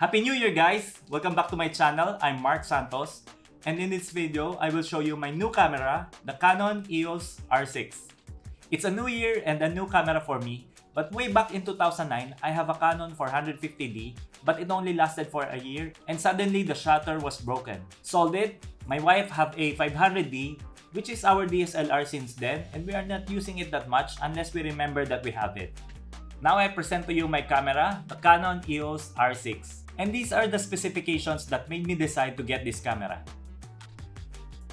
Happy New Year, guys! Welcome back to my channel. I'm Mark Santos, and in this video, I will show you my new camera, the Canon EOS R6. It's a new year and a new camera for me, but way back in 2009, I have a Canon 450D, but it only lasted for a year, and suddenly the shutter was broken. Sold it. My wife have a 500D, which is our DSLR since then, and we are not using it that much unless we remember that we have it. Now I present to you my camera, the Canon EOS R6. And these are the specifications that made me decide to get this camera.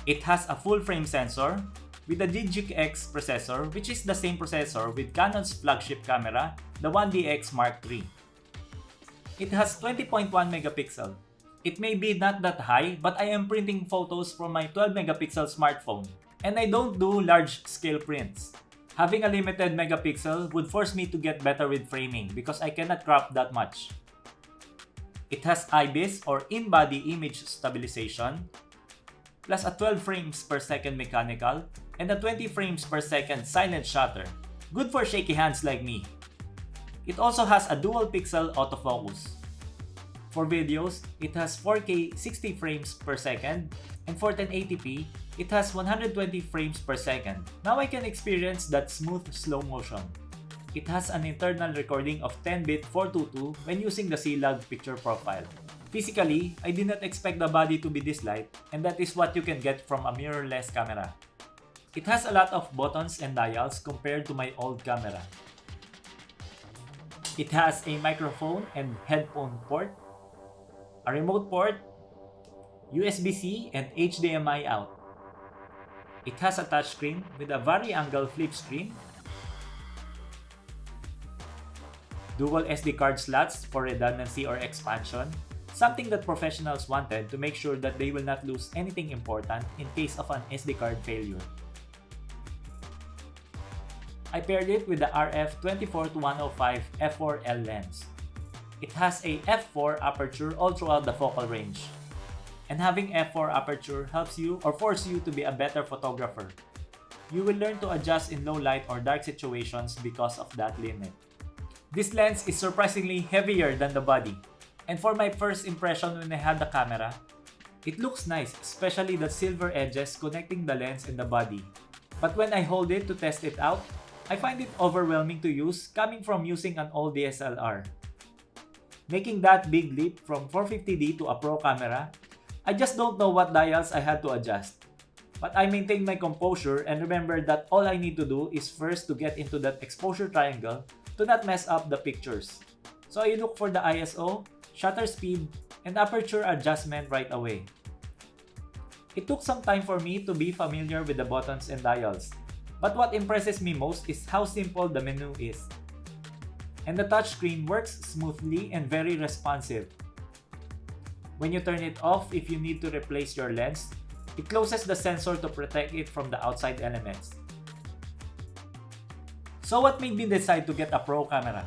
It has a full-frame sensor with a DGX processor, which is the same processor with Canon's flagship camera, the 1DX Mark III. It has 20.1 megapixel. It may be not that high, but I am printing photos from my 12 megapixel smartphone. And I don't do large-scale prints. Having a limited megapixel would force me to get better with framing because I cannot crop that much. It has ibis or in-body image stabilization, plus a 12 frames per second mechanical and a 20 frames per second silent shutter. Good for shaky hands like me. It also has a dual pixel autofocus. For videos, it has 4K 60 frames per second, and for 1080p, it has 120 frames per second. Now I can experience that smooth slow motion. It has an internal recording of 10-bit 422 when using the C-Log picture profile. Physically, I did not expect the body to be this light, and that is what you can get from a mirrorless camera. It has a lot of buttons and dials compared to my old camera. It has a microphone and headphone port, a remote port, USB-C and HDMI out. It has a touchscreen with a vari-angle flip screen, dual SD card slots for redundancy or expansion, something that professionals wanted to make sure that they will not lose anything important in case of an SD card failure. I paired it with the RF 24-105 f4L lens. It has a f4 aperture all throughout the focal range. And having f4 aperture helps you or forces you to be a better photographer. You will learn to adjust in low light or dark situations because of that limit. This lens is surprisingly heavier than the body. And for my first impression when I had the camera, it looks nice, especially the silver edges connecting the lens and the body. But when I hold it to test it out, I find it overwhelming to use coming from using an old DSLR. Making that big leap from 450D to a pro camera, I just don't know what dials I had to adjust. But I maintained my composure and remembered that all I need to do is first to get into that exposure triangle to not mess up the pictures. So I look for the ISO, shutter speed, and aperture adjustment right away. It took some time for me to be familiar with the buttons and dials, but what impresses me most is how simple the menu is. And the touchscreen works smoothly and very responsive. When you turn it off if you need to replace your lens, it closes the sensor to protect it from the outside elements. So what made me decide to get a pro camera?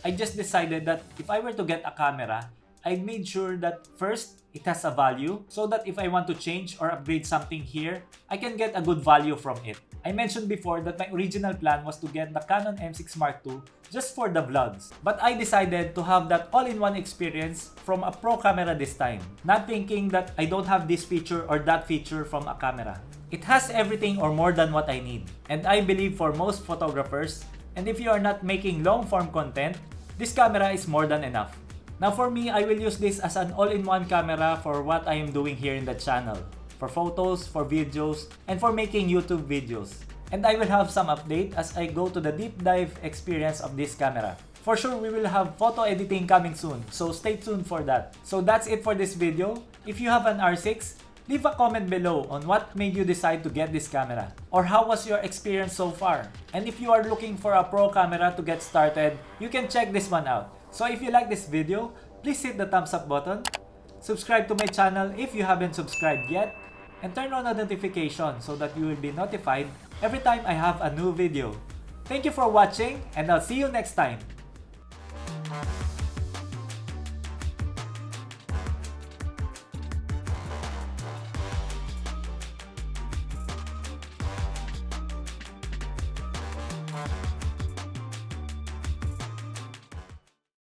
I just decided that if I were to get a camera, I made sure that first, it has a value so that if I want to change or upgrade something here, I can get a good value from it. I mentioned before that my original plan was to get the Canon M6 Mark II just for the vlogs. But I decided to have that all-in-one experience from a pro camera this time, not thinking that I don't have this feature or that feature from a camera. It has everything or more than what I need. And I believe for most photographers, and if you are not making long-form content, this camera is more than enough. Now for me, I will use this as an all-in-one camera for what I am doing here in the channel. For photos, for videos, and for making YouTube videos. And I will have some update as I go to the deep dive experience of this camera. For sure, we will have photo editing coming soon, so stay tuned for that. So that's it for this video. If you have an R6, leave a comment below on what made you decide to get this camera, or how was your experience so far. And if you are looking for a pro camera to get started, you can check this one out. So if you like this video, please hit the thumbs up button, subscribe to my channel if you haven't subscribed yet, and turn on the notification so that you will be notified every time I have a new video. Thank you for watching, and I'll see you next time.